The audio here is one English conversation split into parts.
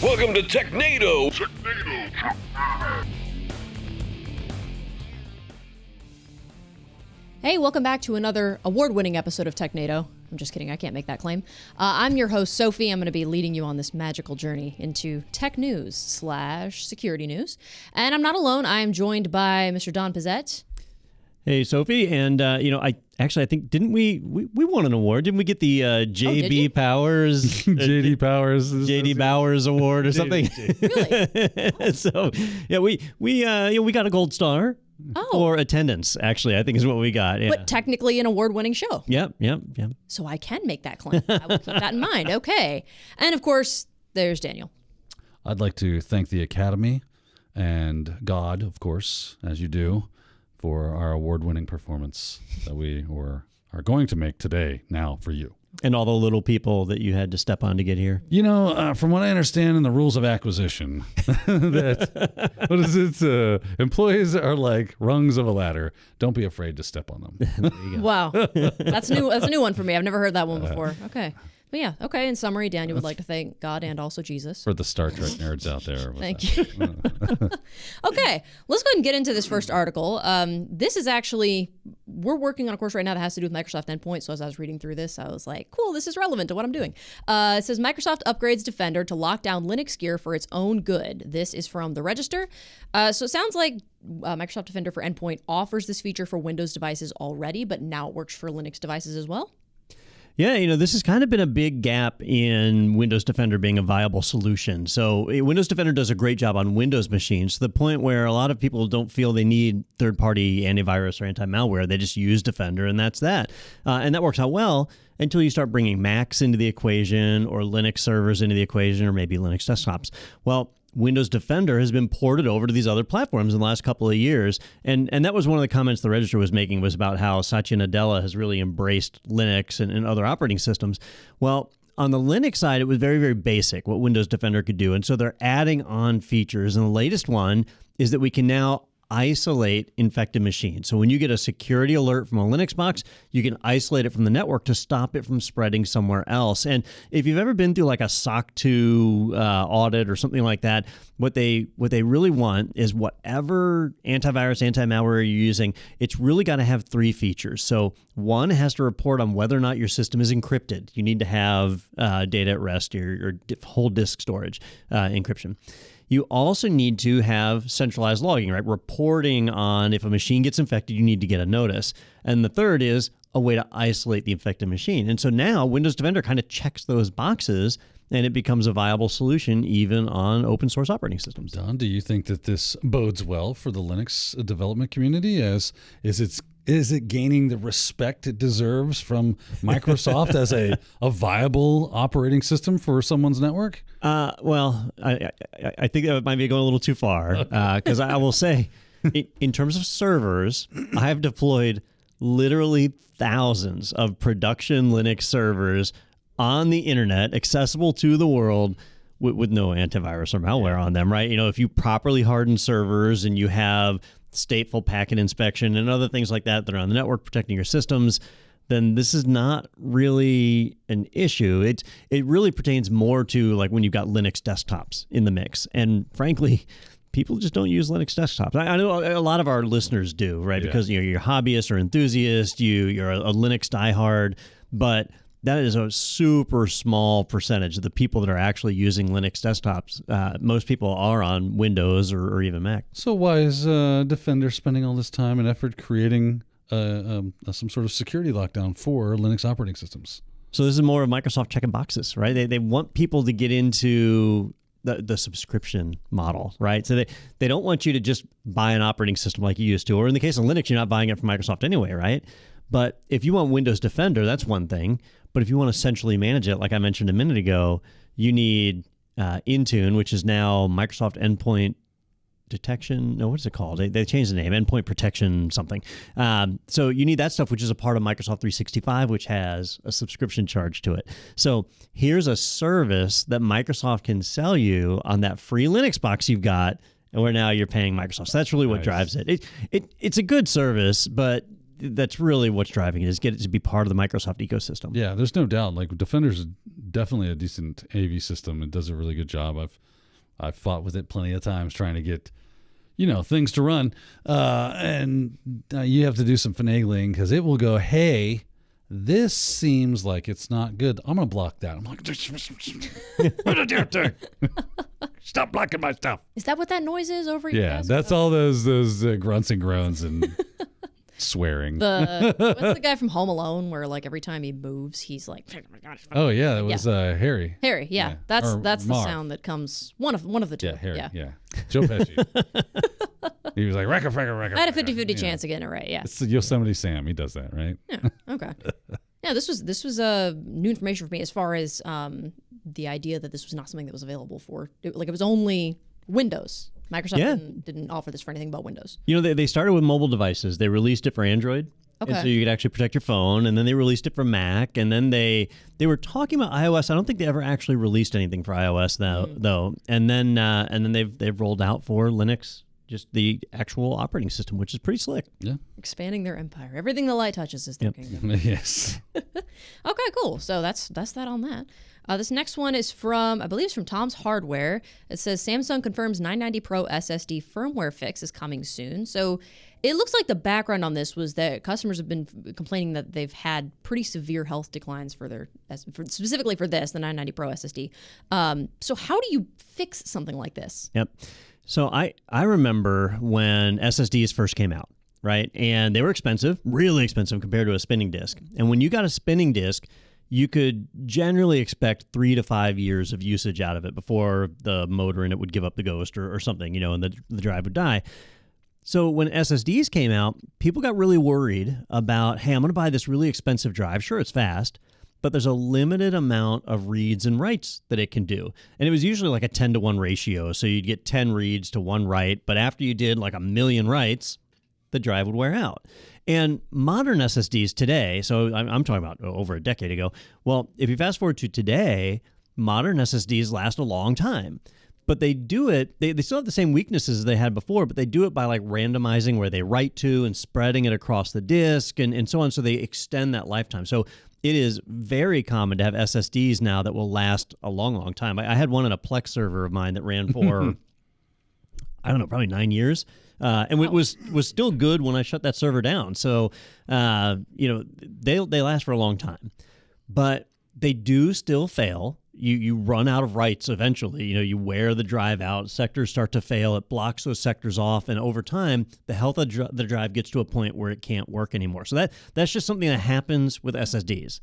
Welcome to Technado. Hey, welcome back to another award-winning episode of Technado. I'm just kidding, I can't make that claim. I'm your host, Sophie. I'm going to be leading you on this magical journey into tech news / security news. And I'm not alone. I am joined by Mr. Don Pizzette. Hey, Sophie. And, I think, didn't we won an award? Didn't we get the JB Powers? JD Powers. JD Bowers Award or something? Really? So, yeah, we got a gold star. For attendance, actually, I think is what we got. Yeah. But technically an award-winning show. Yep. So I can make that claim. I will keep that in mind. Okay. And of course, there's Daniel. I'd like to thank the Academy and God, of course, as you do, for our award-winning performance that we are going to make today now for you. And all the little people that you had to step on to get here. From what I understand in the rules of acquisition, employees are like rungs of a ladder. Don't be afraid to step on them. There you go. Wow. That's new. That's a new one for me. I've never heard that one before. Okay. But yeah, okay. In summary, Daniel would like to thank God and also Jesus. For the Star Trek nerds out there. Thank you. Okay, let's go ahead and get into this first article. This is actually, we're working on a course right now that has to do with Microsoft Endpoint. So as I was reading through this, I was like, cool, this is relevant to what I'm doing. It says Microsoft upgrades Defender to lock down Linux gear for its own good. This is from the Register. So it sounds like Microsoft Defender for Endpoint offers this feature for Windows devices already, but now it works for Linux devices as well. Yeah, this has kind of been a big gap in Windows Defender being a viable solution. So Windows Defender does a great job on Windows machines to the point where a lot of people don't feel they need third-party antivirus or anti-malware. They just use Defender, and that's that. And that works out well until you start bringing Macs into the equation or Linux servers into the equation or maybe Linux desktops. Well, Windows Defender has been ported over to these other platforms in the last couple of years. And that was one of the comments the Register was making, was about how Satya Nadella has really embraced Linux and other operating systems. Well, on the Linux side, it was very, very basic what Windows Defender could do. And so they're adding on features. And the latest one is that we can now isolate infected machines. So when you get a security alert from a Linux box, you can isolate it from the network to stop it from spreading somewhere else. And if you've ever been through like a SOC 2 audit or something like that, what they really want is whatever antivirus, anti-malware you're using, it's really got to have three features. So one, has to report on whether or not your system is encrypted. You need to have data at rest, your whole disk storage encryption. You also need to have centralized logging, right? Reporting on if a machine gets infected, you need to get a notice. And the third is a way to isolate the infected machine. And so now Windows Defender kind of checks those boxes, and it becomes a viable solution even on open source operating systems. Don, do you think that this bodes well for the Linux development community? Is it gaining the respect it deserves from Microsoft as a viable operating system for someone's network? Well, I think that might be going a little too far, because I will say, in terms of servers, I have deployed literally thousands of production Linux servers on the internet, accessible to the world, with no antivirus or malware on them, right? If you properly harden servers and you have stateful packet inspection and other things like that are on the network protecting your systems, then this is not really an issue. It really pertains more to like when you've got Linux desktops in the mix. And frankly, people just don't use Linux desktops. I know a lot of our listeners do, right? Yeah. Because you're a hobbyist or enthusiast, you're a Linux diehard, but that is a super small percentage of the people that are actually using Linux desktops. Most people are on Windows or even Mac. So why is Defender spending all this time and effort creating some sort of security lockdown for Linux operating systems? So this is more of Microsoft checking boxes, right? They want people to get into the subscription model, right? So they don't want you to just buy an operating system like you used to, or in the case of Linux, you're not buying it from Microsoft anyway, right? But if you want Windows Defender, that's one thing. But if you want to centrally manage it, like I mentioned a minute ago, you need Intune, which is now Microsoft Endpoint Detection. No, what's it called? They changed the name, Endpoint Protection something. So you need that stuff, which is a part of Microsoft 365, which has a subscription charge to it. So here's a service that Microsoft can sell you on that free Linux box you've got, and where now you're paying Microsoft. So that's really what drives it. It's a good service, but that's really what's driving it, is get it to be part of the Microsoft ecosystem. Yeah, there's no doubt. Like Defender's definitely a decent AV system. It does a really good job. I've fought with it plenty of times trying to get, things to run. And you have to do some finagling because it will go, hey, this seems like it's not good. I'm going to block that. I'm like, what a dear thing. Stop blocking my stuff. Is that what that noise is over your desk? That's all those grunts and groans and swearing. What's the guy from Home Alone where like every time he moves, he's like, oh yeah, that was Harry. Harry, yeah. That's the Marv. sound that comes, one of the two. Yeah, Harry, yeah. Joe Pesci. He was like, wrecker. I had a 50-50 chance of getting it right, yeah. It's Yosemite Sam. He does that, right? Yeah, okay. Yeah, this was new information for me as far as the idea that this was not something that was available for, it was only Windows. Microsoft didn't offer this for anything but Windows. They started with mobile devices. They released it for Android. Okay. And so you could actually protect your phone, and then they released it for Mac, and then they were talking about iOS. I don't think they ever actually released anything for iOS though. And then they've rolled out for Linux, just the actual operating system, which is pretty slick. Yeah. Expanding their empire. Everything the light touches is their kingdom. Yes. Okay, cool. So that's that on that. This next one is from, I believe it's from Tom's Hardware. It says Samsung confirms 990 Pro SSD firmware fix is coming soon. So it looks like the background on this was that customers have been complaining that they've had pretty severe health declines specifically for this, the 990 Pro SSD. So how do you fix something like this? Yep. So I remember when SSDs first came out, right? And they were expensive, really expensive compared to a spinning disk. And when you got a spinning disk, you could generally expect 3 to 5 years of usage out of it before the motor in it would give up the ghost or something, and the drive would die. So when SSDs came out, people got really worried about, hey, I'm going to buy this really expensive drive. Sure, it's fast, but there's a limited amount of reads and writes that it can do. And it was usually like a 10-to-1 ratio. So you'd get 10 reads to 1 write, but after you did like 1 million writes, the drive would wear out. And modern SSDs today, so I'm talking about over a decade ago, well, if you fast forward to today, modern SSDs last a long time. But they do it, they still have the same weaknesses as they had before, but they do it by like randomizing where they write to and spreading it across the disk and so on, so they extend that lifetime. So it is very common to have SSDs now that will last a long, long time. I had one in a Plex server of mine that ran for, I don't know, probably 9 years. And it was still good when I shut that server down. So, they last for a long time. But they do still fail. You run out of writes eventually. You wear the drive out, sectors start to fail, it blocks those sectors off, and over time, the health of the drive gets to a point where it can't work anymore. So that's just something that happens with SSDs.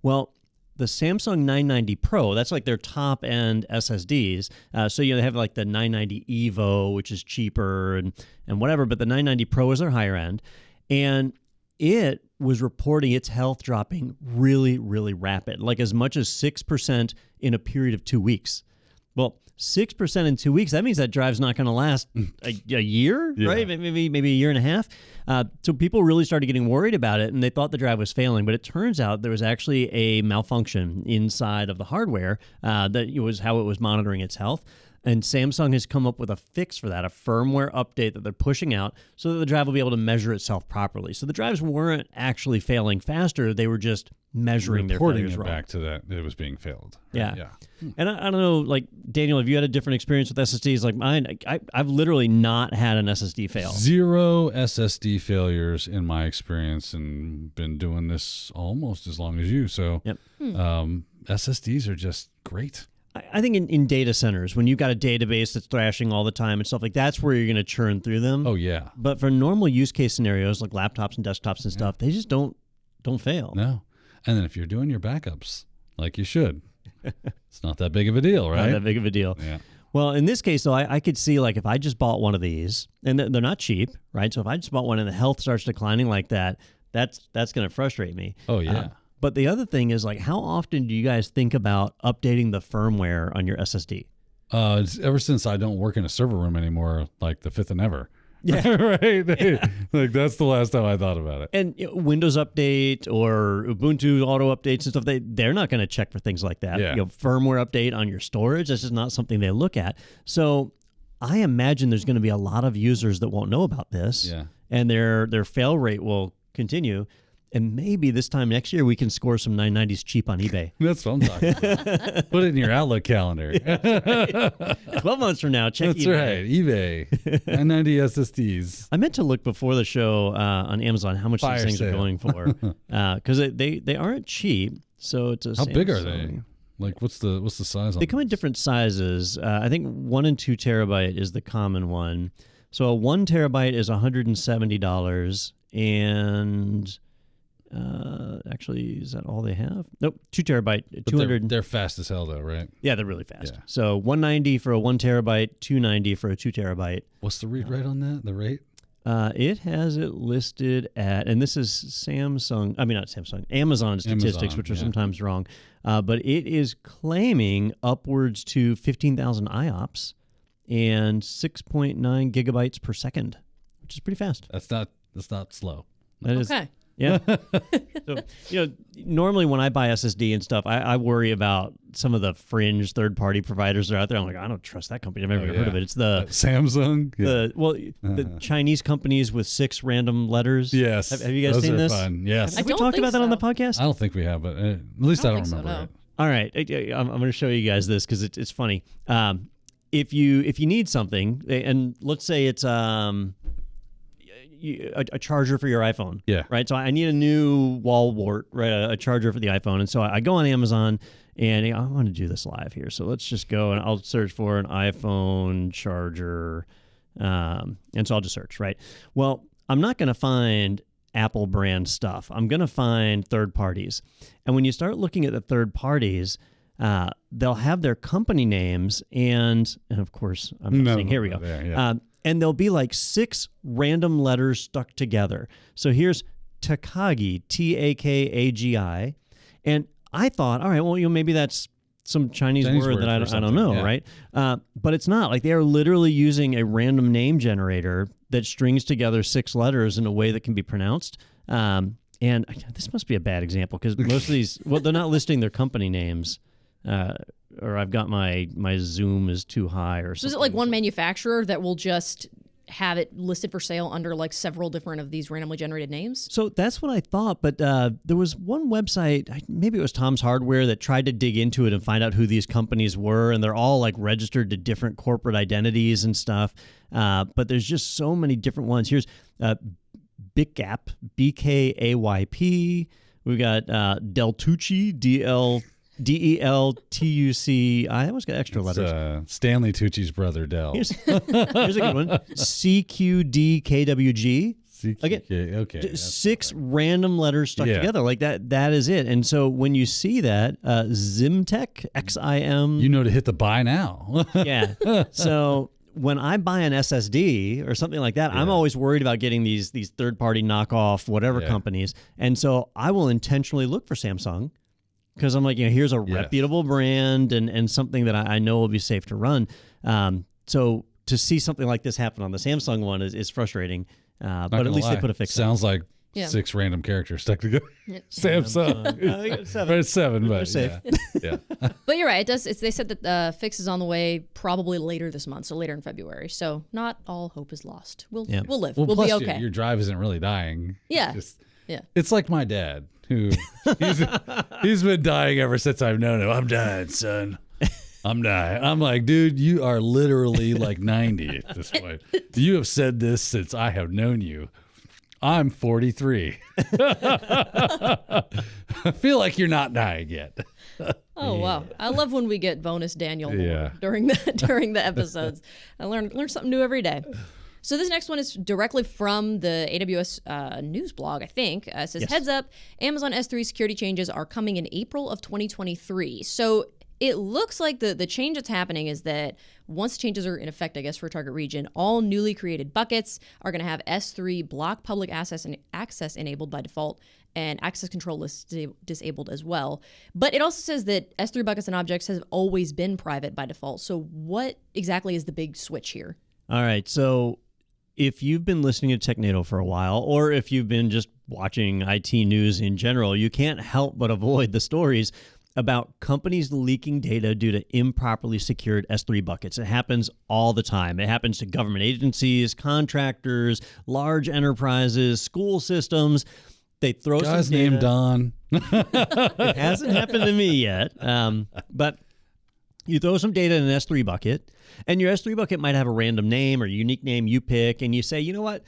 Well, the Samsung 990 Pro, that's like their top-end SSDs. So they have like the 990 Evo, which is cheaper and whatever, but the 990 Pro is their higher end. And it was reporting its health dropping really, really rapid, like as much as 6% in a period of 2 weeks. Well, 6% in 2 weeks, that means that drive's not going to last a year, right? Maybe a year and a half. So people really started getting worried about it, and they thought the drive was failing. But it turns out there was actually a malfunction inside of the hardware that it was how it was monitoring its health. And Samsung has come up with a fix for that, a firmware update that they're pushing out so that the drive will be able to measure itself properly. So the drives weren't actually failing faster. They were just measuring their failures wrong. Back to that it was being failed. Yeah. And I don't know, like, Daniel, have you had a different experience with SSDs like mine? I've literally not had an SSD fail. 0 SSD failures in my experience, and been doing this almost as long as you. So SSDs are just great. I think in data centers, when you've got a database that's thrashing all the time and stuff like that's where you're going to churn through them. Oh, yeah. But for normal use case scenarios like laptops and desktops and stuff, they just don't fail. No. And then if you're doing your backups like you should, it's not that big of a deal, right? Not that big of a deal. Yeah. Well, in this case, though, I could see, like, if I just bought one of these, and they're not cheap, right? So if I just bought one and the health starts declining like that, that's going to frustrate me. Oh, yeah. But the other thing is, like, how often do you guys think about updating the firmware on your SSD? It's ever since I don't work in a server room anymore, like the 5th and ever. Yeah. Right? Like, that's the last time I thought about it. And Windows Update or Ubuntu auto updates and stuff, they're not going to check for things like that. Yeah. Firmware update on your storage, that's just not something they look at. So I imagine there's going to be a lot of users that won't know about this. Yeah. And their fail rate will continue. And maybe this time next year we can score some 990s cheap on eBay. That's what I'm talking about. Put it in your Outlook calendar. 12 months from now, check That's eBay. right. eBay. 990 SSDs. I meant to look before the show on Amazon how much Fire these things sale. are going for, because they aren't cheap. So it's a How big are Samsung. they? Like, what's the size on They come in different sizes. I think 1 and 2 terabyte is the common one. So a 1 terabyte is $170, and actually, is that all they have? Nope, 2 terabyte, But 200. They're fast as hell, though, right? Yeah, they're really fast. Yeah. So 190 for a 1 terabyte, 290 for a 2 terabyte. What's the read rate on that? The rate? It has it listed at, and this is Samsung, I mean, not Samsung, Amazon statistics, Amazon, which are yeah. sometimes wrong. But it is claiming upwards to 15,000 IOPS and 6.9 gigabytes per second, which is pretty fast. That's not slow. That is, Okay. yeah. So, normally when I buy SSD and stuff, I worry about some of the fringe third-party providers that are out there. I'm like, I don't trust that company. I've never heard of it. It's the Samsung. the Chinese companies with 6 random letters. Yes. Have you guys those seen are this? Fun. Yes. Have we don't talked think about that on the so. podcast? I don't think we have, but at least I don't think so, remember no. it. All right, I'm going to show you guys this because it's funny. If you need something, and let's say it's a charger for your iPhone, Yeah. right? So I need a new wall wart, right? A charger for the iPhone, and so I go on Amazon, and I want to do this live here. So let's just go and I'll search for an iPhone charger, and so I'll just search, right? Well, I'm not going to find Apple brand stuff. I'm going to find third parties. And when you start looking at the third parties, they'll have their company names and of course, I'm not saying, here we go. There, yeah. And there'll be like 6 random letters stuck together. So here's Takagi, Takagi. And I thought, all right, well, maybe that's some Chinese word that I don't know, yeah. right? But it's not. Like, they are literally using a random name generator that strings together 6 letters in a way that can be pronounced. And this must be a bad example because most of these, well, they're not listing their company names. Or I've got my zoom is too high or something. So is it like one manufacturer that will just have it listed for sale under like several different of these randomly generated names? So that's what I thought, but there was one website, maybe it was Tom's Hardware, that tried to dig into it and find out who these companies were, and they're all like registered to different corporate identities and stuff. But there's just so many different ones. Here's Bikap, BKAYP. We've got Deltucci, DELTUCI. I always got extra letters. Stanley Tucci's brother, Del. Here's a good one. CQDKWG. Again, okay. 6 random letters stuck Yeah. together. Like that is it. And so when you see that, Zimtech, XIM. You know to hit the buy now. Yeah. So when I buy an SSD or something like that, I'm always worried about getting these third-party knockoff whatever companies. And so I will intentionally look for Samsung because I'm like, here's a reputable brand and something that I know will be safe to run. So to see something like this happen on the Samsung one is frustrating. But at least they put a fix on it. Sounds like 6 random characters stuck together. Samsung. I think it's 7. But it's 7, but They're safe. Yeah. But you're right. They said that the fix is on the way probably later this month, so later in February. So not all hope is lost. We'll live. Well, we'll plus be okay. Your drive isn't really dying. Yeah. Yeah. It's like my dad, who he's been dying ever since I've known him. I'm dying, son. I'm dying. I'm like, dude, you are literally like 90 at this point. You have said this since I have known you. I'm 43. I feel like you're not dying yet. Oh wow! I love when we get bonus Daniel lore during the episodes. I learn something new every day. So this next one is directly from the AWS news blog, I think. It says, heads up, Amazon S3 security changes are coming in April of 2023. So it looks like the change that's happening is that once changes are in effect, I guess, for a target region, all newly created buckets are going to have S3 block public access enabled by default and access control list disabled as well. But it also says that S3 buckets and objects have always been private by default. So what exactly is the big switch here? All right. So if you've been listening to Technado for a while, or if you've been just watching IT news in general, you can't help but avoid the stories about companies leaking data due to improperly secured S3 buckets. It happens all the time. It happens to government agencies, contractors, large enterprises, school systems. They throw Guy's some data. named Don. It hasn't happened to me yet. But you throw some data in an S3 bucket, and your S3 bucket might have a random name or unique name you pick, and you say, you know what?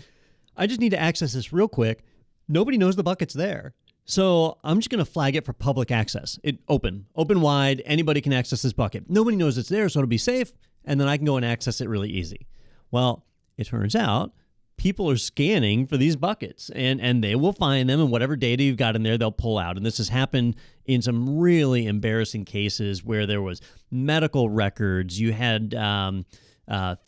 I just need to access this real quick. Nobody knows the bucket's there. So I'm just going to flag it for public access. Open wide. Anybody can access this bucket. Nobody knows it's there, so it'll be safe, and then I can go and access it really easy. Well, it turns out people are scanning for these buckets, and they will find them, and whatever data you've got in there, they'll pull out. And this has happened in some really embarrassing cases where there was medical records, you had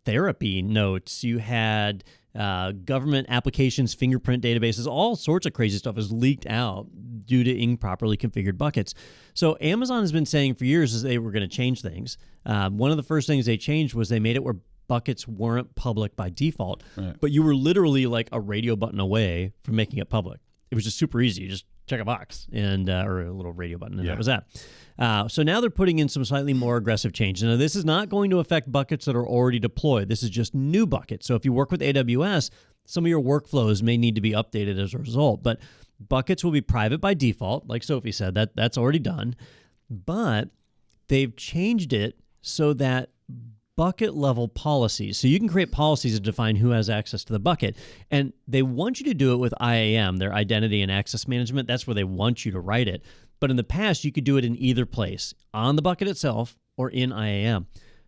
therapy notes, you had government applications, fingerprint databases, all sorts of crazy stuff is leaked out due to improperly configured buckets. So Amazon has been saying for years is they were going to change things. One of the first things they changed was they made it where buckets weren't public by default, but you were literally like a radio button away from making it public. It was just super easy. You just check a box and or a little radio button, and that was that. So now they're putting in some slightly more aggressive changes. Now, this is not going to affect buckets that are already deployed. This is just new buckets. So if you work with AWS, some of your workflows may need to be updated as a result. But buckets will be private by default, like Sophie said. That's already done. But they've changed it so that bucket level policies. So you can create policies to define who has access to the bucket. And they want you to do it with IAM, their identity and access management. That's where they want you to write it. But in the past, you could do it in either place, on the bucket itself or in IAM.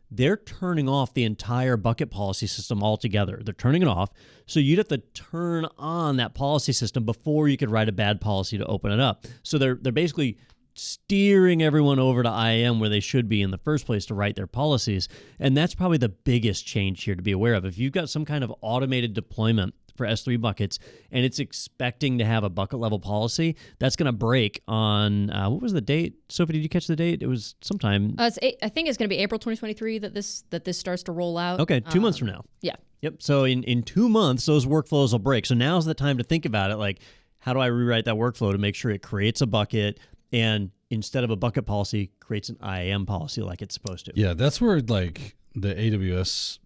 They're turning off the entire bucket policy system altogether. They're turning it off. So you'd have to turn on that policy system before you could write a bad policy to open it up. So they're basically steering everyone over to IAM where they should be in the first place to write their policies. And that's probably the biggest change here to be aware of. If you've got some kind of automated deployment for S3 buckets and it's expecting to have a bucket level policy, that's going to break on, what was the date? Sophie, did you catch the date? It was sometime. I think it's going to be April 2023 that this starts to roll out. Okay, 2 months from now. Yeah. Yep. So in 2 months, those workflows will break. So now's the time to think about it. Like, how do I rewrite that workflow to make sure it creates a bucket and instead of a bucket policy, creates an IAM policy like it's supposed to? Yeah, that's where like the AWS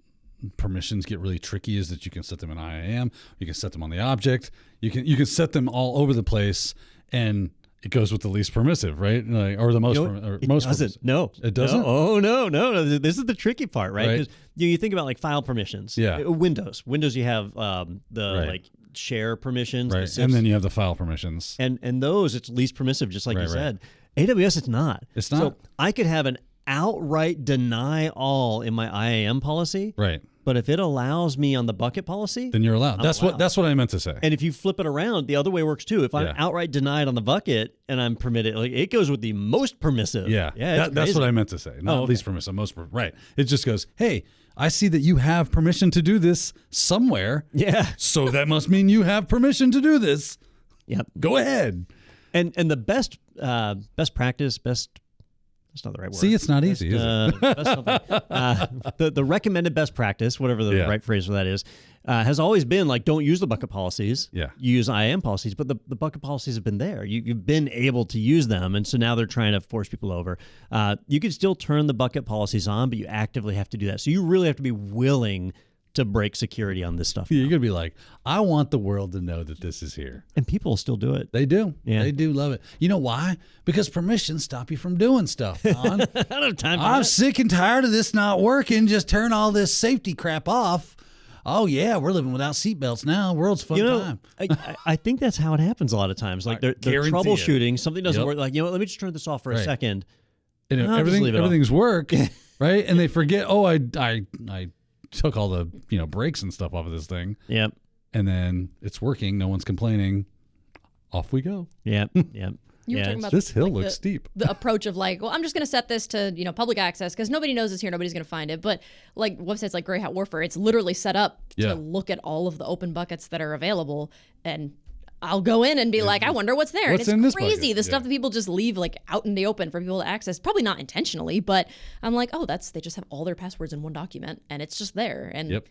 permissions get really tricky, is that you can set them in IAM, you can set them on the object, you can set them all over the place, and it goes with the least permissive, right? Like, or the most. It most doesn't. permissive. No, It doesn't? No. Oh no. This is the tricky part, right? Because you think about like file permissions. Yeah. Windows, you have the like share permissions, right? And then you have the file permissions, and those it's least permissive, just like you said. AWS, it's not. It's not. So I could have an outright deny all in my IAM policy, right? But if it allows me on the bucket policy, then you're allowed. That's what I meant to say. And if you flip it around, the other way works too. If I'm outright denied on the bucket and I'm permitted, like it goes with the most permissive. Yeah, that's what I meant to say. Not least permissive, most right. It just goes, hey, I see that you have permission to do this somewhere. Yeah. So that must mean you have permission to do this. Yep. Go ahead. And the best practice, that's not the right word. See, it's not easy, is it? The recommended best practice, whatever the right phrase for that is, has always been like, don't use the bucket policies. Yeah. You use IAM policies, but the bucket policies have been there. You've been able to use them, and so now they're trying to force people over. You can still turn the bucket policies on, but you actively have to do that. So you really have to be willing to break security on this stuff. You're going to be like, I want the world to know that this is here. And people will still do it. They do. Yeah. They do love it. You know why? Because permissions stop you from doing stuff, Don. I don't have time for I'm that. sick and tired of this not working. Just turn all this safety crap off. Oh, yeah, we're living without seatbelts now. World's fun time. I think that's how it happens a lot of times. Like they're troubleshooting. Something doesn't work. Like, let me just turn this off for a second. And No, everything's work, right? And they forget, I took all the brakes and stuff off of this thing. Yep. And then it's working. No one's complaining. Off we go. Yep. You were talking about this hill looks steep. The approach of like, well, I'm just going to set this to public access because nobody knows it's here, nobody's going to find it. But like websites like Grey Hat Warfare, it's literally set up to look at all of the open buckets that are available, and I'll go in and be like, I wonder what's there. What's and in it's this crazy. bucket? The stuff that people just leave like out in the open for people to access, probably not intentionally, but I'm like, oh, they just have all their passwords in one document and it's just there. And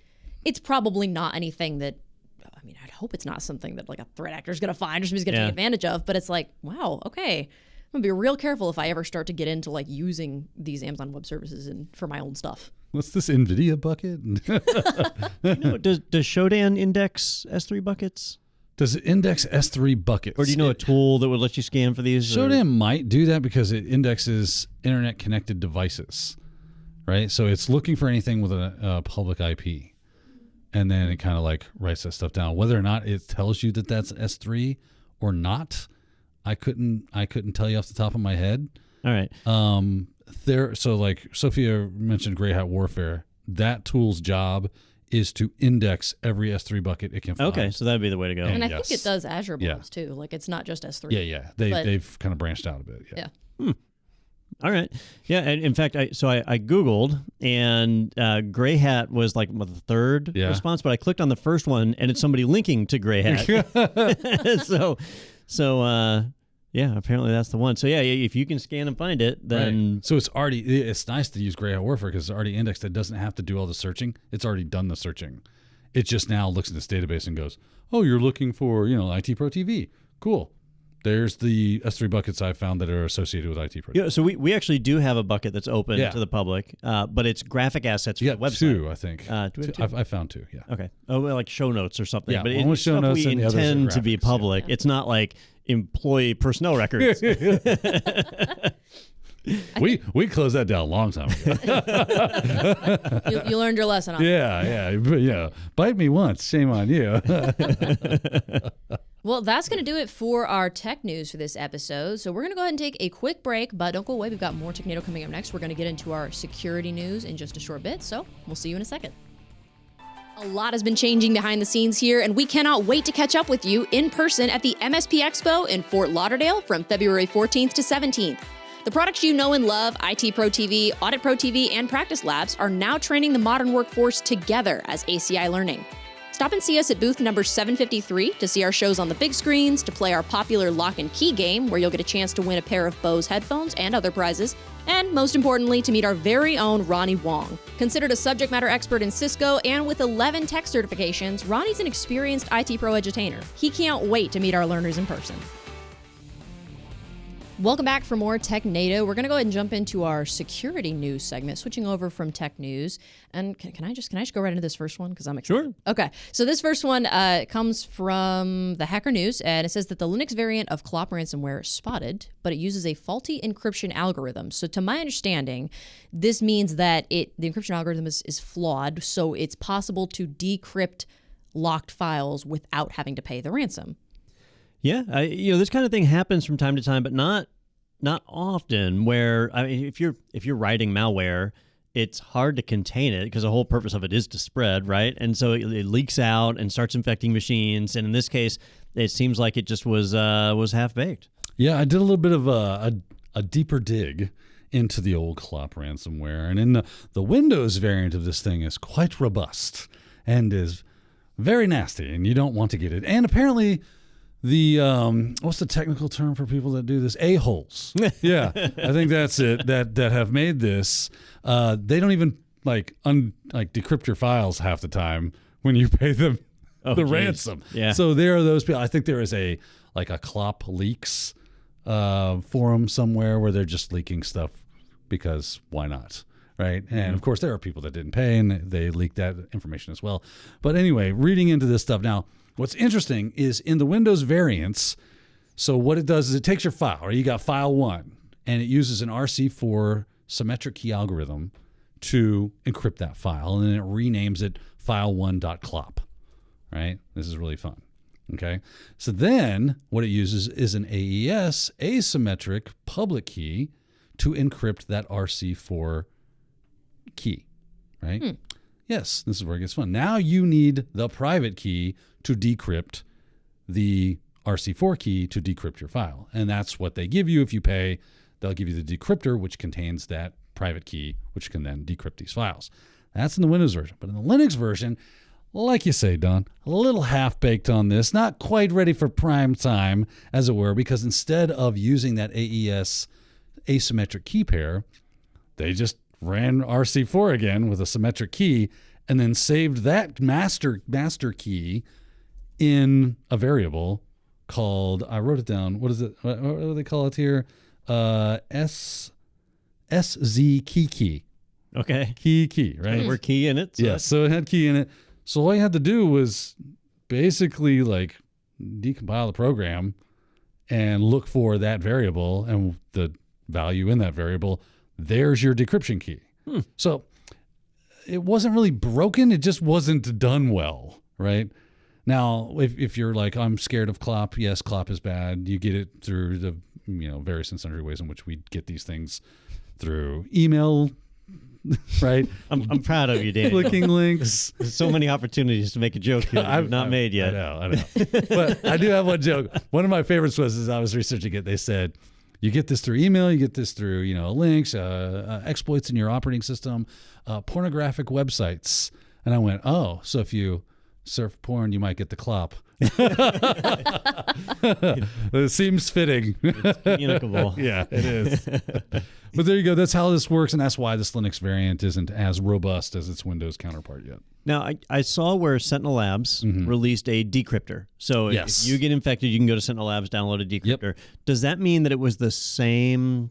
it's probably not anything that, I mean, I'd hope it's not something that like a threat actor is going to find or somebody's going to take advantage of, but it's like, wow, okay. I'm gonna be real careful if I ever start to get into like using these Amazon Web Services for my own stuff. What's this NVIDIA bucket? Does Shodan index S3 buckets? Does it index S3 buckets? Or do you know a tool that would let you scan for these? Shodan might do that because it indexes internet-connected devices, right? So it's looking for anything with a public IP, and then it kind of like writes that stuff down. Whether or not it tells you that that's S3 or not, I couldn't tell you off the top of my head. All right. So like Sophia mentioned Grey Hat Warfare, that tool's job is to index every S3 bucket it can find. Okay, so that'd be the way to go. And I think it does Azure blobs too. Like it's not just S3. Yeah. They've kind of branched out a bit. Yeah. All right. Yeah, and in fact, I Googled, and Grey Hat was like the third response, but I clicked on the first one, and it's somebody linking to Grey Hat. So yeah, apparently that's the one. So yeah, if you can scan and find it, then... Right. So it's nice to use Grey Hat Warfare because it's already indexed. It doesn't have to do all the searching. It's already done the searching. It just now looks in this database and goes, oh, you're looking for, IT Pro TV. Cool. There's the S3 buckets I found that are associated with IT Pro TV. Yeah, so we actually do have a bucket that's open to the public, but it's graphic assets for the website. Two, I think. Two? I found two, yeah. Okay. Oh, well, like show notes or something. Yeah, but one with show notes we and the others are intend to be graphics, public. It's not like employee personnel records. We closed that down a long time ago. You learned your lesson on that. Yeah. Bite me once, shame on you. Well, that's going to do it for our tech news for this episode. So we're going to go ahead and take a quick break, but don't go away. We've got more Technado coming up next. We're going to get into our security news in just a short bit, so we'll see you in a second. A lot has been changing behind the scenes here, and we cannot wait to catch up with you in person at the MSP Expo in Fort Lauderdale from February 14th to 17th. The products you know and love, IT Pro TV, Audit Pro TV, and Practice Labs, are now training the modern workforce together as ACI Learning. Stop and see us at booth number 753 to see our shows on the big screens, to play our popular Lock and Key game, where you'll get a chance to win a pair of Bose headphones and other prizes, and most importantly, to meet our very own Ronnie Wong. Considered a subject matter expert in Cisco and with 11 tech certifications, Ronnie's an experienced IT Pro edutainer. He can't wait to meet our learners in person. Welcome back for more Technado. We're going to go ahead and jump into our security news segment, switching over from tech news. And can I just go right into this first one? Because I'm excited. Sure. Okay. So this first one comes from the Hacker News, and it says that the Linux variant of Clop ransomware is spotted, but it uses a faulty encryption algorithm. So to my understanding, this means that the encryption algorithm is flawed, so it's possible to decrypt locked files without having to pay the ransom. Yeah, this kind of thing happens from time to time, but not often. Where if you're writing malware, it's hard to contain it because the whole purpose of it is to spread, right? And so it leaks out and starts infecting machines. And in this case, it seems like it just was half baked. Yeah, I did a little bit of a deeper dig into the old Clop ransomware, and in the Windows variant of this thing is quite robust and is very nasty, and you don't want to get it. And apparently, the what's the technical term for people that do this? A-holes. Yeah, I think that's it. That have made this. They don't even decrypt your files half the time when you pay them ransom. Yeah. So there are those people. I think there is a Clop leaks forum somewhere where they're just leaking stuff because why not? Right. And of course, there are people that didn't pay and they leaked that information as well. But anyway, reading into this stuff now. What's interesting is in the Windows variants, so what it does is it takes your file, or you got file 1, and it uses an RC4 symmetric key algorithm to encrypt that file, and then it renames it file1.clop, right? This is really fun, okay? So then what it uses is an AES asymmetric public key to encrypt that RC4 key, right? Yes, this is where it gets fun. Now you need the private key to decrypt the RC4 key to decrypt your file. And that's what they give you if you pay. They'll give you the decryptor, which contains that private key, which can then decrypt these files. That's in the Windows version. But in the Linux version, like you say, Don, a little half-baked on this, not quite ready for prime time, as it were, because instead of using that AES asymmetric key pair, they just ran RC4 again with a symmetric key and then saved that master key in a variable called, I wrote it down. What is it? What do they call it here? SZ key. Okay. Key, right? We're key in it. Yeah, so it had key in it. So all you had to do was basically like decompile the program and look for that variable and the value in that variable. There's your decryption key. So it wasn't really broken. It just wasn't done well, right? Now, if you're like, I'm scared of Clop, yes, Clop is bad. You get it through the various and sundry ways in which we get these things through email, right? I'm proud of you, Daniel. Clicking links. There's so many opportunities to make a joke here that I've not made yet. I know. But I do have one joke. One of my favorites was, as I was researching it, they said, you get this through email, you get this through, links, exploits in your operating system, pornographic websites. And I went, oh, so if you surf porn, you might get the Clop. It seems fitting. It's communicable. Yeah, it is. But there you go. That's how this works, and that's why this Linux variant isn't as robust as its Windows counterpart yet. Now, I saw where Sentinel Labs released a decryptor. So if you get infected, you can go to Sentinel Labs, download a decryptor. Yep. Does that mean that it was the same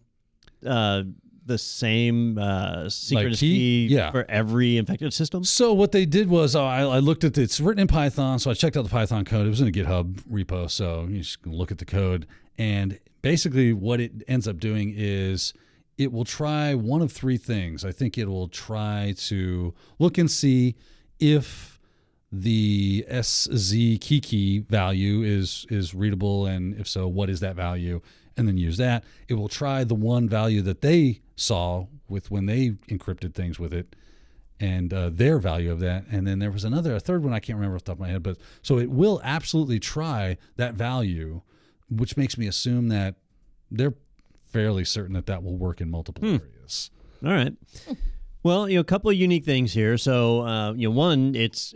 secret key for every infected system? So what they did was, I looked at it's written in Python, so I checked out the Python code. It was in a GitHub repo, so you just look at the code. And basically what it ends up doing is it will try one of three things. I think it will try to look and see if the SZ key value is readable, and if so, what is that value? And then use that. It will try the one value that they saw with when they encrypted things with it, and their value of that. And then there was a third one I can't remember off the top of my head. But so it will absolutely try that value, which makes me assume that they're fairly certain that will work in multiple areas. All right. Well, a couple of unique things here. So, one, it's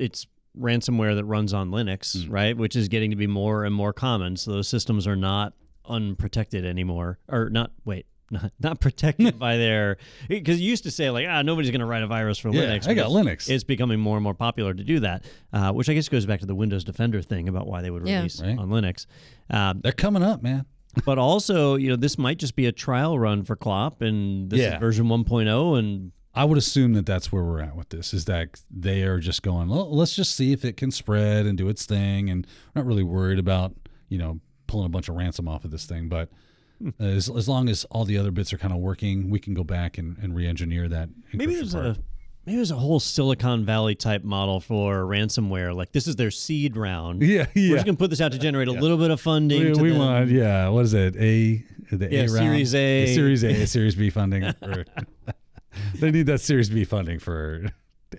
ransomware that runs on Linux, right, which is getting to be more and more common. So those systems are not unprotected anymore, or not protected by their, because you used to say like, nobody's going to write a virus for Linux. I got Linux. It's becoming more and more popular to do that, which I guess goes back to the Windows Defender thing about why they would release on Linux. They're coming up, man. But also, this might just be a trial run for Clop, and this is version 1.0, and I would assume that that's where we're at with this, is that they are just going, well, let's just see if it can spread and do its thing, and we're not really worried about, pulling a bunch of ransom off of this thing. But as long as all the other bits are kind of working, we can go back and re-engineer that. Maybe there's a whole Silicon Valley type model for ransomware. Like, this is their seed round. Yeah. We're just gonna put this out to generate a little bit of funding. We want, what is it? A round? Series A, Series B funding. They need that Series B funding for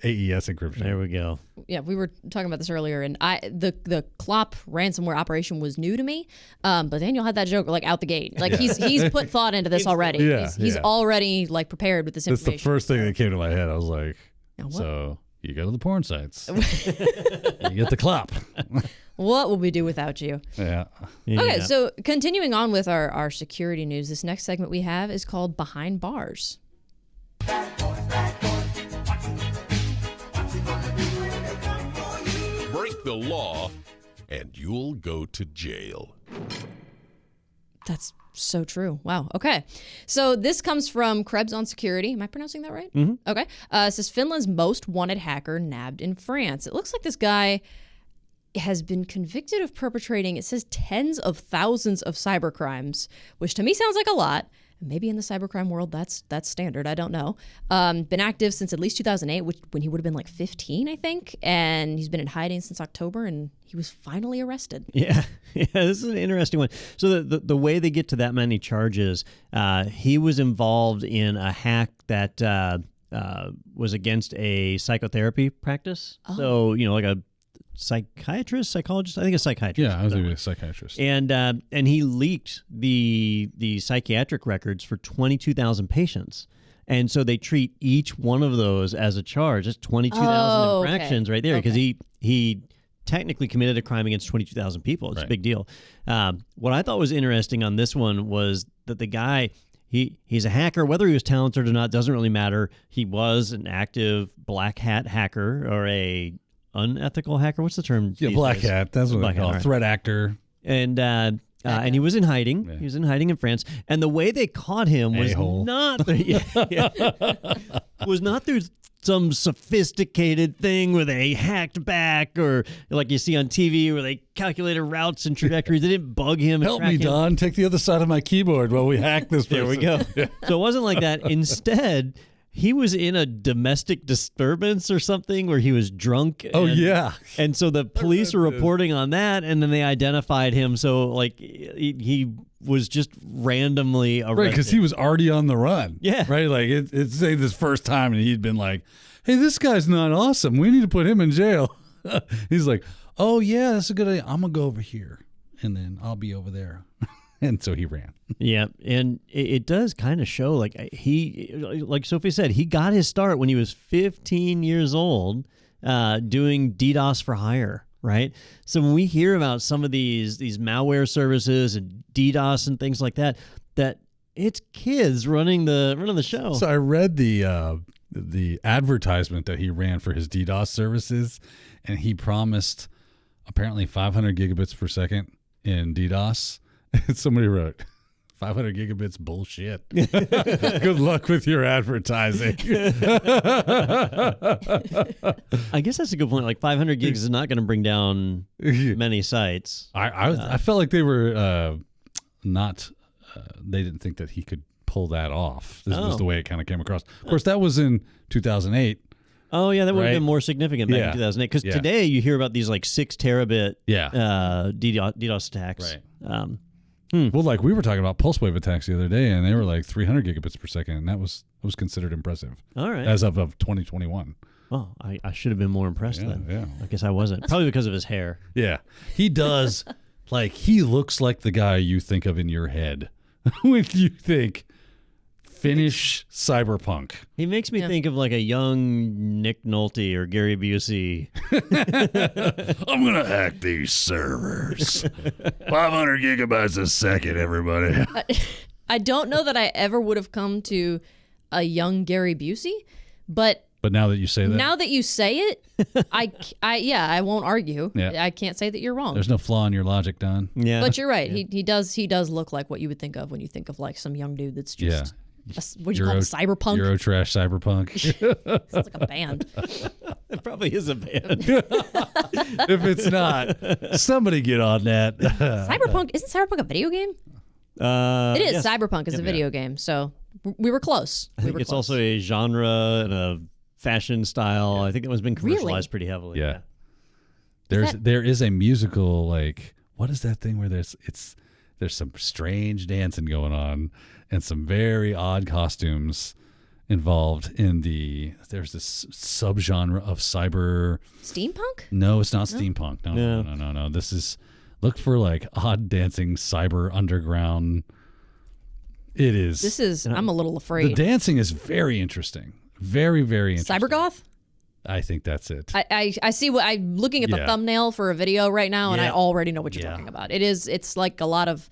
AES encryption. There we go. Yeah, we were talking about this earlier, and the Clop ransomware operation was new to me. But Daniel had that joke like out the gate. Like he's put thought into this already. He's already like prepared with this information. That's the first thing that came to my head. I was like, so you go to the porn sites, you get the Clop. What will we do without you? Yeah. Okay, so continuing on with our security news, this next segment we have is called Behind Bars. Break the law and you'll go to jail. That's so true. Wow. Okay. So this comes from Krebs on security. Am I pronouncing that right? Mm-hmm. Okay. It says Finland's most wanted hacker nabbed in France. It looks like this guy has been convicted of perpetrating, it says, tens of thousands of cybercrimes, which to me sounds like a lot. Maybe in the cybercrime world, that's standard. I don't know. Been active since at least 2008, when he would have been like 15, I think. And he's been in hiding since October, and he was finally arrested. Yeah, this is an interesting one. So the way they get to that many charges, he was involved in a hack that was against a psychotherapy practice. Oh. So, like a psychiatrist, psychologist? I think a psychiatrist. Yeah, I was a psychiatrist. And he leaked the psychiatric records for 22,000 patients. And so they treat each one of those as a charge. That's 22,000 infractions right there, because he technically committed a crime against 22,000 people. It's a big deal. What I thought was interesting on this one was that the guy, he's a hacker. Whether he was talented or not doesn't really matter. He was an active black hat hacker, or a unethical hacker. What's the term? Yeah, black hat. That's what I call it. Threat actor. And And he was in hiding. Yeah. He was in hiding in France. And the way they caught him was A-hole. not was not through some sophisticated thing where they hacked back, or like you see on TV where they calculated routes and trajectories. They didn't bug him. And Help track me, him. Don. Take the other side of my keyboard while we hack this person. There we go. So it wasn't like that. Instead, he was in a domestic disturbance or something where he was drunk. Oh, yeah. And so the police were reporting on that, and then they identified him. So, like, he was just randomly arrested. Right, because he was already on the run. Yeah. Right? Like, it's say this first time, and he'd been like, hey, this guy's not awesome. We need to put him in jail. He's like, oh, yeah, that's a good idea. I'm going to go over here, and then I'll be over there. And so he ran. Yeah, and it does kind of show, like like Sophie said, he got his start when he was 15 years old doing DDoS for hire, right? So when we hear about some of these malware services and DDoS and things like that it's kids running the show. So I read the advertisement that he ran for his DDoS services, and he promised apparently 500 gigabits per second in DDoS. And somebody wrote, 500 gigabits bullshit. Good luck with your advertising. I guess that's a good point. Like 500 gigs is not going to bring down many sites. I felt like they were not, they didn't think that he could pull that off. This was the way it kind of came across. Of course, that was in 2008. Oh, yeah, that would have Right? been more significant back in 2008. Because today you hear about these like 6 terabit DDoS attacks. Right. Well, like we were talking about pulse wave attacks the other day, and they were like 300 gigabits per second, and that was considered impressive. All right. As of 2021. Oh, I should have been more impressed then. Yeah. I guess I wasn't. Probably because of his hair. Yeah. He does, like, he looks like the guy you think of in your head when you think Finnish cyberpunk. He makes me think of like a young Nick Nolte or Gary Busey. I'm going to hack these servers. 500 gigabytes a second, everybody. I don't know that I ever would have come to a young Gary Busey, but now that you say that, now that you say it, I won't argue. Yeah. I can't say that you're wrong. there's no flaw in your logic, Don. Yeah. But you're right. He does look like what you would think of when you think of like some young dude that's just what do you call it, cyberpunk? Euro trash cyberpunk. Sounds like a band. It probably is a band. If it's not, somebody get on that. Isn't Cyberpunk a video game? It is. yes. Cyberpunk is a video game, so we were close. I think it's also a genre and a fashion style. I think it was been commercialized pretty heavily. Yeah. There is a musical, like, what is that thing where there's some strange dancing going on and some very odd costumes involved in there's this subgenre of cyber. Steampunk? No, it's not steampunk. No. This is, look for like odd dancing cyber underground. It is. I'm a little afraid. The dancing is very interesting. Very, very interesting. Cybergoth? I think that's it. I see what I'm looking at the thumbnail for a video right now, and I already know what you're talking about. It's like a lot of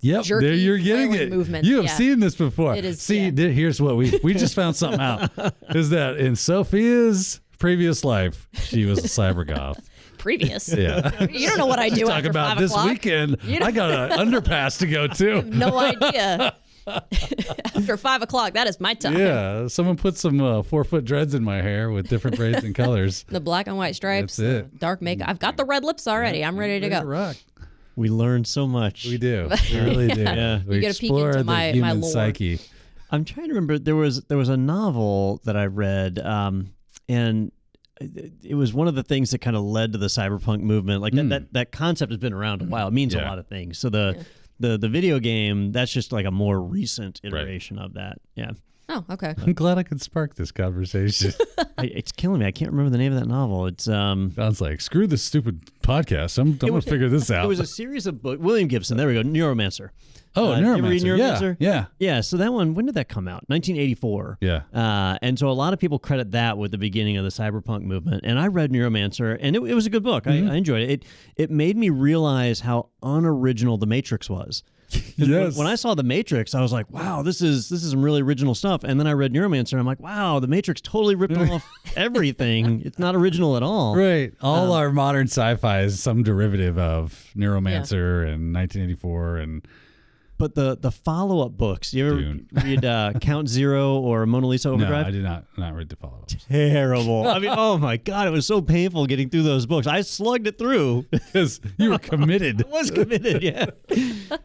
jerky, there you're getting flailing it. movements. You have seen this before. It is. See, here's what we just found something out. Is that in Sophia's previous life, she was a cybergoth. Previous. Yeah. You don't know what I do Talk after about 5 this o'clock. weekend. I got an underpass to go to. No idea. After 5 o'clock, that is my time. Yeah, someone put some 4-foot dreads in my hair with different braids and colors. The black and white stripes, That's it. dark makeup. I've got the red lips already. I'm ready to go. Rock. We learned so much. We do. We really do. Yeah. We You get a peek explore into the my human lore. psyche. I'm trying to remember. There was a novel that I read, and it was one of the things that kind of led to the cyberpunk movement. Like that concept has been around a while. It means a lot of things. So the video game, that's just like a more recent iteration of that. Yeah. Oh, okay. I'm glad I could spark this conversation. It's killing me. I can't remember the name of that novel. It's Sounds like, screw this stupid podcast. I'm going to figure this out. It was a series of books. William Gibson. There we go. Neuromancer. Oh, You ever read Neuromancer. Neuromancer? Yeah. Yeah. So that one, when did that come out? 1984. Yeah. And so a lot of people credit that with the beginning of the cyberpunk movement. And I read Neuromancer, and it was a good book. I enjoyed it. It made me realize how unoriginal The Matrix was. Yes. When I saw The Matrix, I was like, wow, this is some really original stuff. And then I read Neuromancer, and I'm like, wow, The Matrix totally ripped off everything. It's not original at all. Right. All our modern sci-fi is some derivative of Neuromancer and 1984 and But the follow-up books, you ever Dune. read Count Zero or Mona Lisa no, Overdrive? I did not read the follow-ups. Terrible. I mean, oh my God, it was so painful getting through those books. I slugged it through. Because you were committed. I was committed, yeah.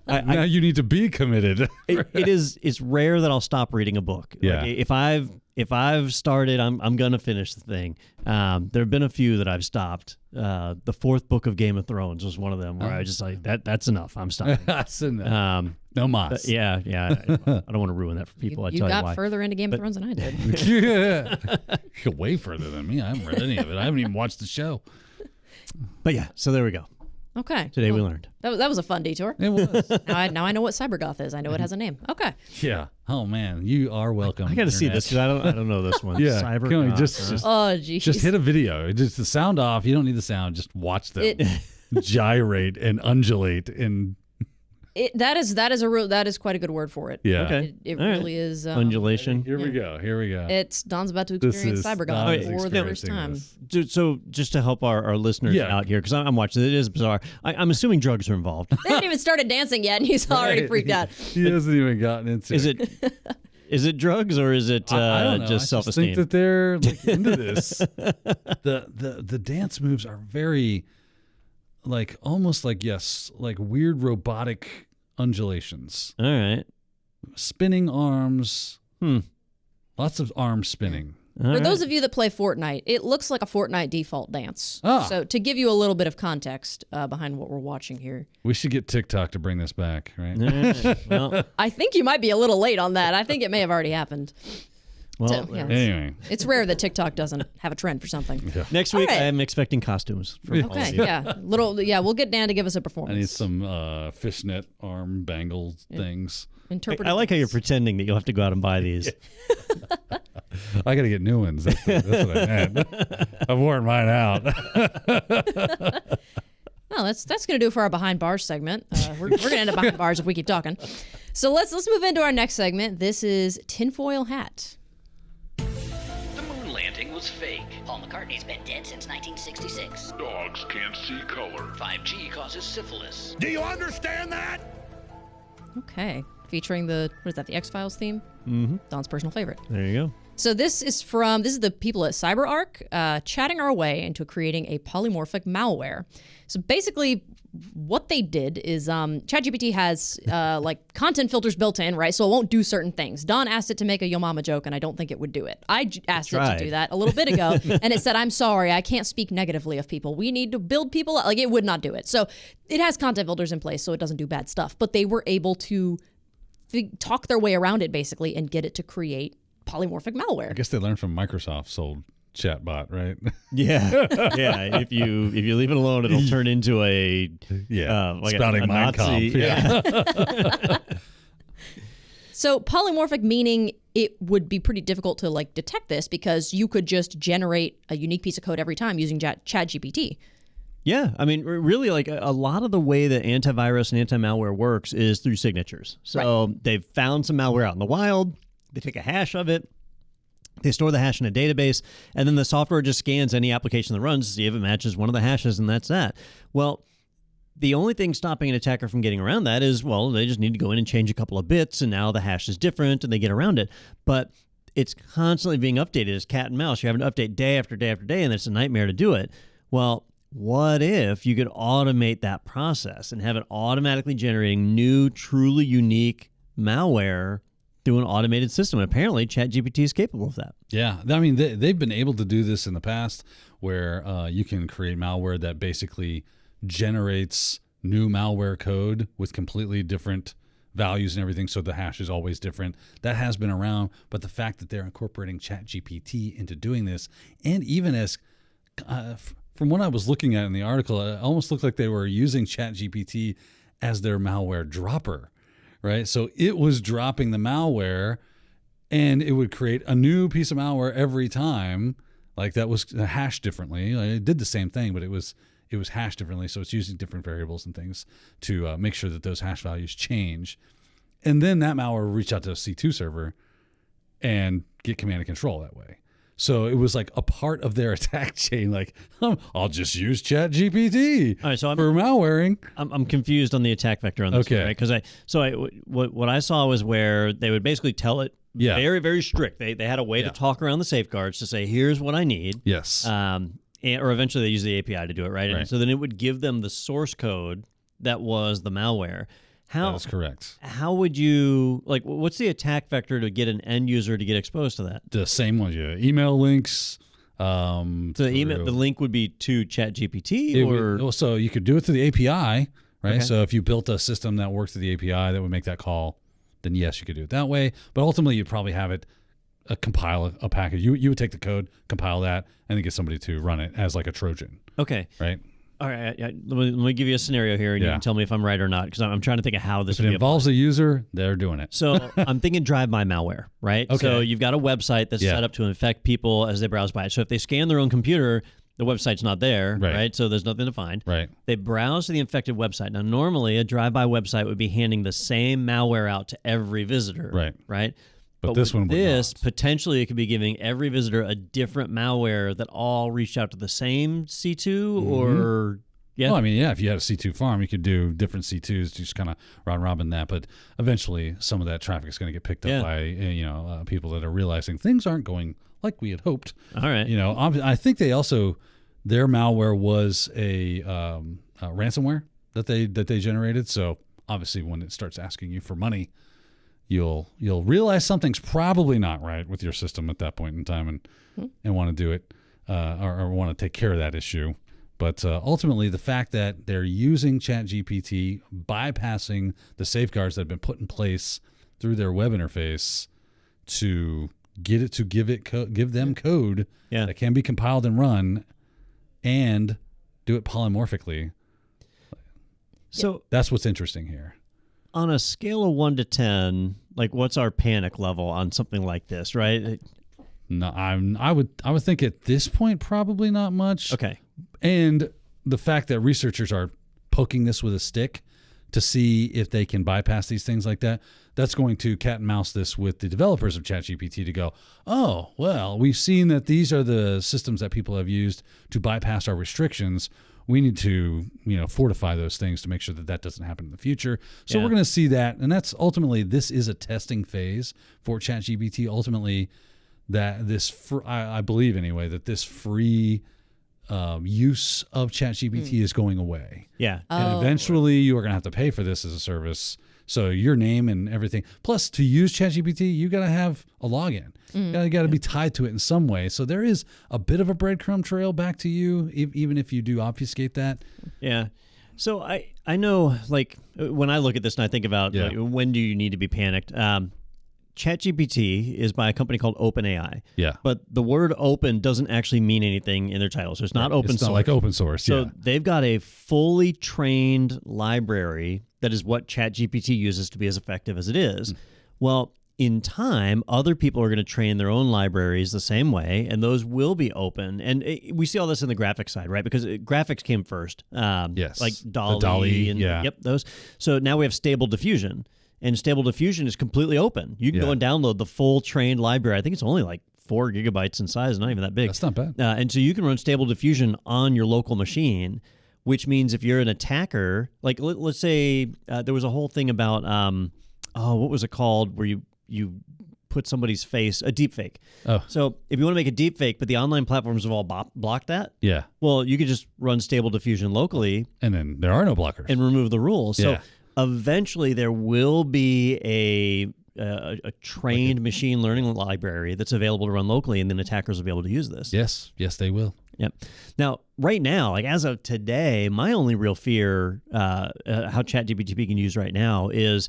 Now you need to be committed. It's rare that I'll stop reading a book. Yeah. Like, if I've started, I'm gonna finish the thing. There have been a few that I've stopped. The fourth book of Game of Thrones was one of them where I just like that's enough. I'm stopping. That's enough. No mas. Yeah. I don't want to ruin that for people. You got further into Game of Thrones than I did. Yeah. You're way further than me. I haven't read any of it. I haven't even watched the show. But yeah, so there we go. Okay. Today we learned. That was a fun detour. It was. Now I know what cybergoth is. I know it has a name. Okay. Yeah. Oh man, you are welcome. I got to see this because I don't know this one. Yeah. Cyber. Come on, just Oh, geez. just hit a video. Just the sound off. You don't need the sound. Just watch them gyrate and undulate and. That is quite a good word for it. Yeah. Okay. It All right. really is. Undulation. Here we go. It's Don's about to This experience is Don cybergoth is for the first experiencing time. this. So just to help our listeners Yeah. out here, because I'm watching, it is bizarre. I'm assuming drugs are involved. They haven't even started dancing yet, and he's already Right. freaked out. He hasn't even gotten into Is it drugs or is it I don't know. just I self-esteem? think that they're like, into this. The dance moves are very, like almost like like weird robotic undulations, All right. spinning arms. Lots of arm spinning. All For those right. of you that play Fortnite, it looks like a Fortnite default dance. Ah. So to give you a little bit of context behind what we're watching here, We should get TikTok to bring this back, right? All right. Well, I think you might be a little late on that. I think it may have already happened. well, Yeah. Anyway, It's rare that TikTok doesn't have a trend for something. next week All right. I am expecting costumes. From all Okay, of you. yeah. We'll get Dan to give us a I need performance. some fishnet arm bangle things. Interpretive I like how you're dance. pretending that you'll have to go out and buy these. I got to get new ones. That's what I meant. I've worn mine out. No, that's going to do it for our behind bars segment. We're going to end up behind bars if we keep talking. So let's move into our next segment. This is tinfoil hat. The moon landing was fake. Paul McCartney's been dead since 1966. Dogs can't see color. 5G causes syphilis. Do you understand that? Okay, featuring the X-Files theme? Mm-hmm. Don's personal favorite. There you go. So this is the people at CyberArk chatting our way into creating a polymorphic malware. So basically, what they did is ChatGPT has like content filters built in, right? So it won't do certain things. Don asked it to make a Yo Mama joke, and I don't think it would do it. Asked it to do that a little bit ago, and it said, "I'm sorry, I can't speak negatively of people. We need to build people up." Like it would not do it. So it has content filters in place, so it doesn't do bad stuff. But they were able to talk their way around it basically and get it to create polymorphic malware. I guess they learned from Microsoft sold chatbot, right? Yeah, yeah. If you leave it alone, it'll turn into a like spouting a Mein Nazi. Kampf. Yeah. So polymorphic meaning it would be pretty difficult to like detect this because you could just generate a unique piece of code every time using ChatGPT. Yeah, I mean, really, like a lot of the way that antivirus and anti-malware works is through signatures. So they've found some malware out in the wild. They take a hash of it. They store the hash in a database, and then the software just scans any application that runs to see if it matches one of the hashes, and that's that. Well, the only thing stopping an attacker from getting around that is, well, they just need to go in and change a couple of bits, and now the hash is different, and they get around it. But it's constantly being updated as cat and mouse. You're having to update day after day after day, and it's a nightmare to do it. Well, what if you could automate that process and have it automatically generating new, truly unique malware through an automated system? Apparently, ChatGPT is capable of that. Yeah, I mean, they've been able to do this in the past where you can create malware that basically generates new malware code with completely different values and everything, so the hash is always different. That has been around, but the fact that they're incorporating ChatGPT into doing this, and even as from what I was looking at in the article, it almost looked like they were using ChatGPT as their malware dropper, right? So it was dropping the malware, and it would create a new piece of malware every time. Like that was hashed differently. It did the same thing, but it was it was hashed differently. So it's using different variables and things to make sure that those hash values change. And then that malware will reach out to a C2 server and get command and control that way. So it was like a part of their attack chain. Like, I'll just use ChatGPT All right, so for malwaring. I'm confused on the attack vector on this Okay. one, right? Because what I saw was where they would basically tell it very, very strict. They had a way to talk around the safeguards to say, here's what I need. Yes. Or eventually they use the API to do it, right? And so then it would give them the source code that was the malware. That is correct. How would you, like, what's the attack vector to get an end user to get exposed to that? The same one, email links. So the link would be to ChatGPT, so you could do it through the API, right? Okay. So if you built a system that worked through the API that would make that call, then yes, you could do it that way. But ultimately, you'd probably have it compile a package. You would take the code, compile that, and then get somebody to run it as like a Trojan. Okay. Right. All right. Let me give you a scenario here, and you can tell me if I'm right or not, because I'm trying to think of how this If it involves a user, they're doing it. So I'm thinking drive-by malware, right? Okay. So you've got a website that's set up to infect people as they browse by it. So if they scan their own computer, the website's not there, right? So there's nothing to find. Right. They browse to the infected website. Now, normally a drive-by website would be handing the same malware out to every visitor, right? But this one would not. Potentially, it could be giving every visitor a different malware that all reached out to the same C2 or... Yeah. Well, I mean, if you had a C2 farm, you could do different C2s, just kind of round robin that. But eventually, some of that traffic is going to get picked up by people that are realizing things aren't going like we had hoped. All right. I think they also their malware was a ransomware that they generated. So obviously, when it starts asking you for money, you'll realize something's probably not right with your system at that point in time, and want to do it or want to take care of that issue. But ultimately, the fact that they're using ChatGPT, bypassing the safeguards that have been put in place through their web interface to get it to give them code that can be compiled and run, and do it polymorphically. So that's what's interesting here. On a scale of 1 to 10, like what's our panic level on something like this, right? No, I would think at this point probably not much. Okay. And the fact that researchers are poking this with a stick to see if they can bypass these things like that, that's going to cat and mouse this with the developers of ChatGPT to go, oh, well, we've seen that these are the systems that people have used to bypass our restrictions. We need to, fortify those things to make sure that that doesn't happen in the future. So we're going to see that. And that's ultimately, this is a testing phase for ChatGPT. Ultimately, that I believe anyway, that this free use of ChatGPT is going away. Yeah. And eventually you are going to have to pay for this as a service. So your name and everything. Plus, to use ChatGPT, you got to have a login. You got to be tied to it in some way. So there is a bit of a breadcrumb trail back to you, even if you do obfuscate that. Yeah. So I know, like, when I look at this and I think about like, when do you need to be panicked, ChatGPT is by a company called OpenAI. Yeah. But the word open doesn't actually mean anything in their title. So it's not open source. It's not like open source. So they've got a fully trained library that is what ChatGPT uses to be as effective as it is. Well, in time, other people are going to train their own libraries the same way, and those will be open. And we see all this in the graphics side, right? Because graphics came first. Yes. Like DALL-E and those. So now we have Stable Diffusion. And Stable Diffusion is completely open. You can go and download the full trained library. I think it's only like 4 gigabytes in size, not even that big. That's not bad. And so you can run Stable Diffusion on your local machine, which means if you're an attacker, like let's say there was a whole thing about, what was it called, where you put somebody's face, a deep fake. Oh. So if you want to make a deep fake, but the online platforms have all blocked that, well, you could just run Stable Diffusion locally. And then there are no blockers. And remove the rules. Yeah. So eventually, there will be a trained machine learning library that's available to run locally, and then attackers will be able to use this. Yes, they will. Yep. Now, right now, like as of today, my only real fear, how ChatGPT can use right now is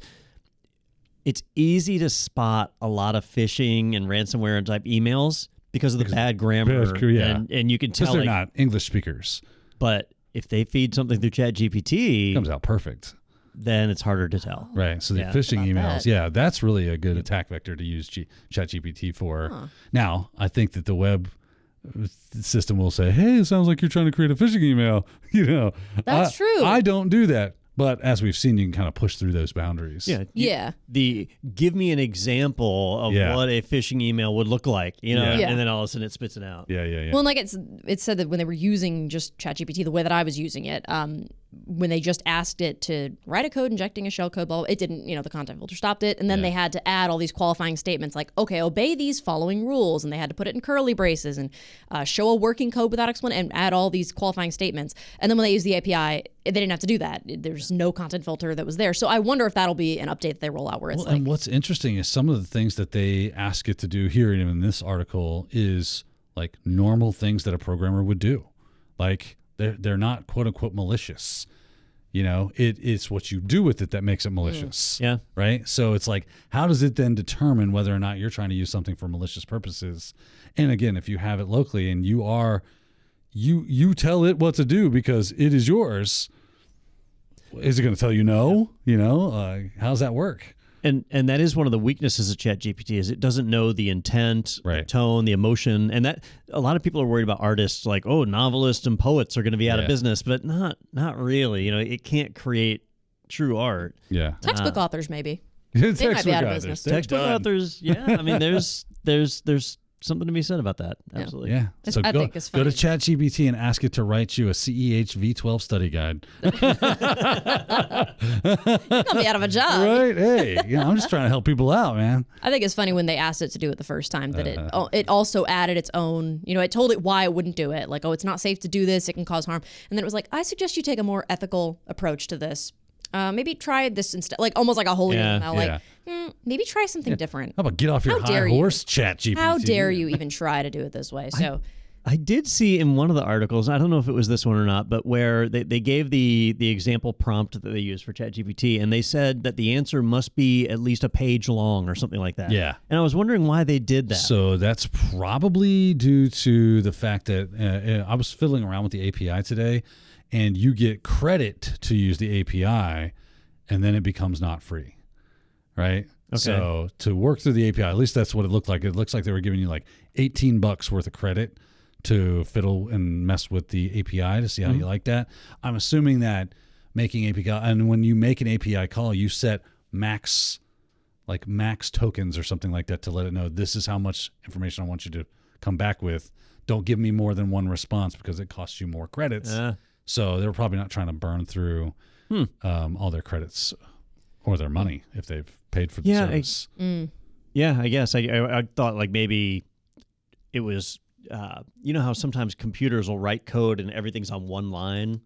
it's easy to spot a lot of phishing and ransomware type emails because of the bad grammar, and you can tell because they're not English speakers. But if they feed something through ChatGPT, it comes out perfect. Then it's harder to tell. Right. So the phishing emails, that's really a good attack vector to use ChatGPT for. Now, I think that the web the system will say, hey, it sounds like you're trying to create a phishing email. That's true. I don't do that. But as we've seen, you can kind of push through those boundaries. Yeah. Give me an example of what a phishing email would look like, Yeah. and then all of a sudden it spits it out. Yeah. Well, like it said that when they were using just ChatGPT, the way that I was using it, when they just asked it to write a code injecting a shell code, it didn't, the content filter stopped it. And then they had to add all these qualifying statements like, okay, obey these following rules. And they had to put it in curly braces and show a working code without explanation and add all these qualifying statements. And then when they use the API, they didn't have to do that. There's no content filter that was there. So I wonder if that'll be an update that they roll out where it's and what's interesting is some of the things that they ask it to do here in this article is like normal things that a programmer would do. Like they're not quote unquote malicious. It's what you do with it that makes it malicious. Yeah. Right. So it's like, how does it then determine whether or not you're trying to use something for malicious purposes? And again, if you have it locally and you tell it what to do because it is yours, is it going to tell you no? How's that work? And that is one of the weaknesses of ChatGPT is it doesn't know the intent, the tone, the emotion, and that a lot of people are worried about artists like, oh, novelists and poets are going to be out of business, but not really. It can't create true art. Yeah, textbook authors maybe. They might be out of business. Textbook authors, yeah. I mean, there's something to be said about that. Absolutely. Yeah. So I think it's go funny. to ChatGPT and ask it to write you a CEH V12 study guide. You're gonna be out of a job. Right? Hey, I'm just trying to help people out, man. I think it's funny when they asked it to do it the first time that it also added its own, it told it why it wouldn't do it. Like, oh, it's not safe to do this. It can cause harm. And then it was like, I suggest you take a more ethical approach to this. Maybe try this instead, like almost like a holy email. Like, maybe try something different. How about get off your high horse, ChatGPT? How dare you even try to do it this way? So I did see in one of the articles, I don't know if it was this one or not, but where they gave the example prompt that they used for ChatGPT, and they said that the answer must be at least a page long or something like that. Yeah. And I was wondering why they did that. So that's probably due to the fact that I was fiddling around with the API today, and you get credit to use the API, and then it becomes not free, right? Okay. So to work through the API, at least that's what it looked like. It looks like they were giving you like $18 worth of credit to fiddle and mess with the API to see how you like that. I'm assuming that making API, and when you make an API call, you set max tokens or something like that to let it know this is how much information I want you to come back with. Don't give me more than one response because it costs you more credits. So they're probably not trying to burn through all their credits or their money if they've paid for the service. I guess I thought like maybe it was, how sometimes computers will write code and everything's on one line.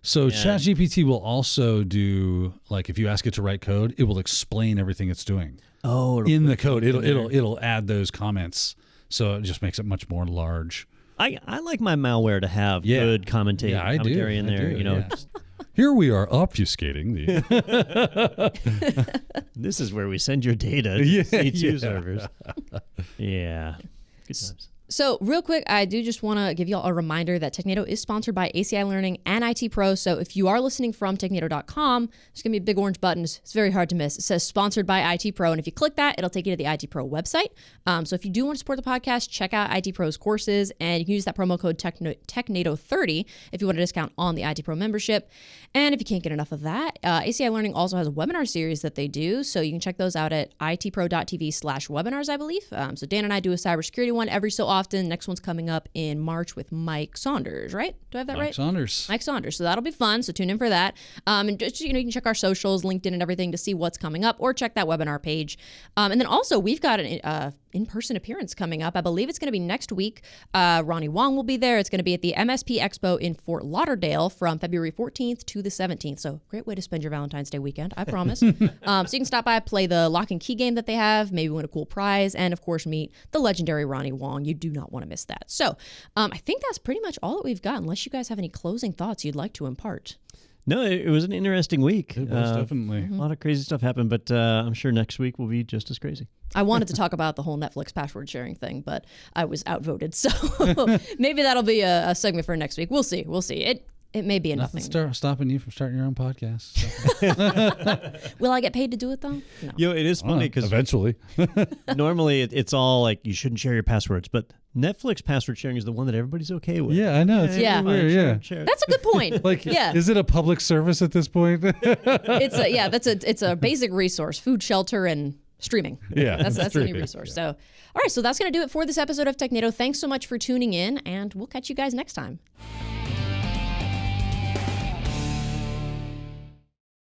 So ChatGPT will also do, like, if you ask it to write code, it will explain everything it's doing. Oh, in the code, it'll add those comments, so it just makes it much more large. I like my malware to have good commentary in there. Here we are obfuscating the. This is where we send your data to C2 servers. Yeah. Good times. So real quick, I do just want to give you all a reminder that Technado is sponsored by ACI Learning and IT Pro. So if you are listening from technado.com, there's going to be a big orange button. It's very hard to miss. It says sponsored by IT Pro. And if you click that, it'll take you to the IT Pro website. So if you do want to support the podcast, check out IT Pro's courses. And you can use that promo code Technado30 if you want a discount on the IT Pro membership. And if you can't get enough of that, ACI Learning also has a webinar series that they do. So you can check those out at itpro.tv/webinars, I believe. So Dan and I do a cybersecurity one every so often. Next one's coming up in March with Mike Saunders, right? Do I have that right? Mike Saunders. So that'll be fun. So tune in for that. And just, you can check our socials, LinkedIn and everything to see what's coming up, or check that webinar page. And then also we've got an in-person appearance coming up. I believe it's going to be next week. Ronnie Wong will be there. It's going to be at the MSP Expo in Fort Lauderdale from February 14th to the 17th. So great way to spend your Valentine's Day weekend, I promise. So you can stop by, play the lock and key game that they have, maybe win a cool prize, and of course meet the legendary Ronnie Wong. You do not want to miss that. So I think that's pretty much all that we've got, unless you guys have any closing thoughts you'd like to impart. No, it was an interesting week. It was definitely. A lot of crazy stuff happened, but I'm sure next week will be just as crazy. I wanted to talk about the whole Netflix password sharing thing, but I was outvoted. So maybe that'll be a segment for next week. We'll see. It may be a nothing. Stopping you from starting your own podcast. Will I get paid to do it though? No. It is funny because eventually, normally it's all like you shouldn't share your passwords, but Netflix password sharing is the one that everybody's okay with. yeah, I know. It's Yeah. weird, yeah. Share. That's a good point. Like, yeah. is it a public service at this point? It's a basic resource, food, shelter, and streaming. Yeah, That's a streaming, new resource. So, all right, so that's going to do it for this episode of Technado. Thanks so much for tuning in, and we'll catch you guys next time.